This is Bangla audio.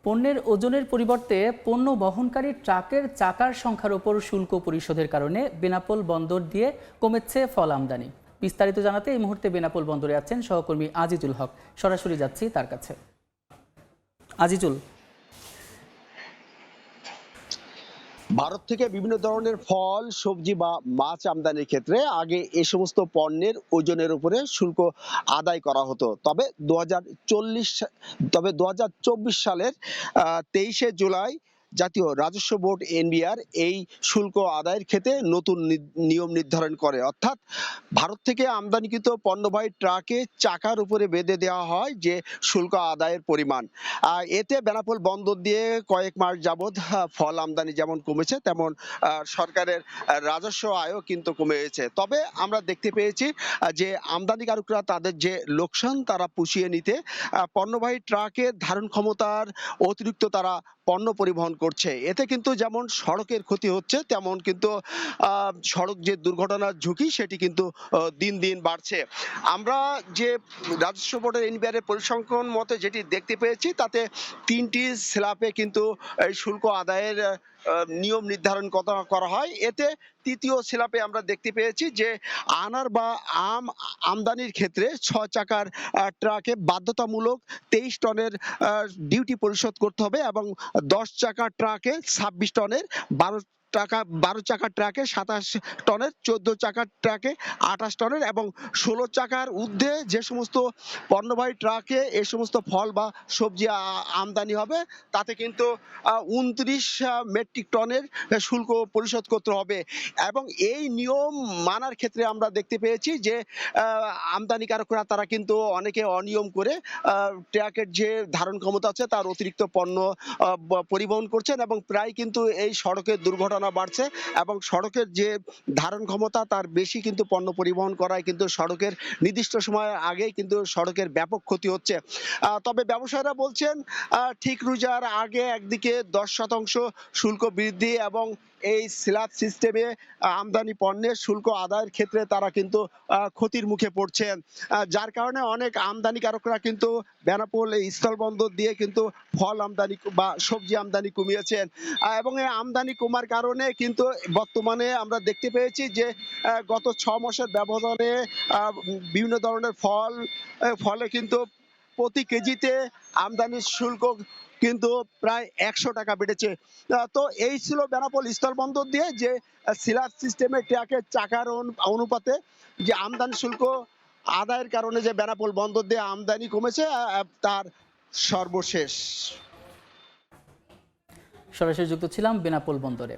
পণ্যের ওজনের পরিবর্তে পণ্য বহনকারী ট্রাকের চাকার সংখ্যার উপর শুল্ক পরিশোধের কারণে বেনাপোল বন্দর দিয়ে কমেছে ফল আমদানি। বিস্তারিত জানাতে এই মুহূর্তে বেনাপোল বন্দরে আছেন সহকর্মী আজিজুল হক। সরাসরি যাচ্ছি তার কাছে। আজিজুল, ভারত থেকে বিভিন্ন ধরনের ফল, সবজি বা মাছ আমদানির ক্ষেত্রে আগে এই সমস্ত পণ্যের ওজনের উপরে শুল্ক আদায় করা হতো। তবে 2024 সালের 23শে জুলাই জাতীয় রাজস্ব বোর্ড এনবিআর এই শুল্ক আদায়ের ক্ষেত্রে নতুন নিয়ম নির্ধারণ করে। অর্থাৎ ভারত থেকে আমদানিকৃত পণ্যবাহী ট্রাকে চাকার উপরে বেঁধে দেওয়া হয় যে শুল্ক আদায়ের পরিমাণ। এতে বেনাপোল বন্দর দিয়ে কয়েক মাস যাবৎ ফল আমদানি যেমন কমেছে, তেমন সরকারের রাজস্ব আয়ও কিন্তু কমেছে। তবে আমরা দেখতে পেয়েছি যে আমদানিকারকরা তাদের যে লোকসান তারা পুষিয়ে নিতে পণ্যবাহী ট্রাকের ধারণ ক্ষমতার অতিরিক্ত তারা পণ্য পরিবহন করছে। এতে কিন্তু যেমন সড়কের ক্ষতি হচ্ছে, তেমন কিন্তু সড়ক যে দুর্ঘটনার ঝুঁকি সেটি কিন্তু দিন দিন বাড়ছে। আমরা যে রাজস্ব বোর্ডের এনবিআর পরিসংখ্যান মতে যেটি দেখতে পেয়েছি, তাতে 3টি স্ল্যাবে কিন্তু এই শুল্ক আদায়ের নিয়ম নির্ধারণ করা হয়। এতে তৃতীয় স্ল্যাবে আমরা দেখতে পেয়েছি যে আনার বা আমদানির ক্ষেত্রে 6 চাকার ট্রাকে বাধ্যতামূলক 23 টনের ডিউটি পরিশোধ করতে হবে এবং 10 চাকার ট্রাকে 26 টনের, 12 চাকার ট্রাকে 27 টনের, 14 চাকার ট্রাকে 28 টনের এবং 16 চাকার ঊর্ধ্বে যে সমস্ত পণ্যবাহী ট্রাকে এই সমস্ত ফল বা সবজি আমদানি হবে, তাতে কিন্তু 29 মেট্রিক টনের শুল্ক পরিশোধ করতে হবে। এবং এই নিয়ম মানার ক্ষেত্রে আমরা দেখতে পেয়েছি যে আমদানিকারকরা তারা কিন্তু অনেকে অনিয়ম করে ট্রাকের যে ধারণ ক্ষমতা আছে তার অতিরিক্ত পণ্য পরিবহন করছেন এবং প্রায় কিন্তু এই সড়কের দুর্ঘটনা বাড়ছে এবং সড়কের যে ধারণ ক্ষমতা তার বেশি কিন্তু পণ্য পরিবহন করায় কিন্তু সড়কের নির্দিষ্ট সময়ের আগেই কিন্তু সড়কের ব্যাপক ক্ষতি হচ্ছে। তবে ব্যবসায়ীরা বলছেন ঠিক রোজার আগে একদিকে 10% শুল্ক বৃদ্ধি এবং এই স্ল্যাব সিস্টেমে আমদানি পণ্যের শুল্ক আদায়ের ক্ষেত্রে তারা কিন্তু ক্ষতির মুখে পড়ছেন, যার কারণে অনেক আমদানিকারকরা কিন্তু বেনাপোল এই স্থলবন্দর দিয়ে কিন্তু ফল আমদানি বা সবজি আমদানি কমিয়েছেন। এবং এই আমদানি কমার কারণে কিন্তু বর্তমানে আমরা দেখতে পেয়েছি যে গত 6 মাসের ব্যবধানে বিভিন্ন ধরনের ফলে কিন্তু প্রতি কেজিতে আমদানির শুল্ক কিন্তু প্রায় 100 টাকা বেড়েছে। তো এই ছিল বেনাপোল স্থলবন্দর দিয়ে যে স্ল্যাব সিস্টেমে ট্রাকের চাকার অনুপাতে যে আমদানি শুল্ক আদায়ের কারণে যে বেনাপোল বন্দর দিয়ে আমদানি কমেছে তার সর্বশেষ। সরাসরি যুক্ত ছিলাম বেনাপোল বন্দরে।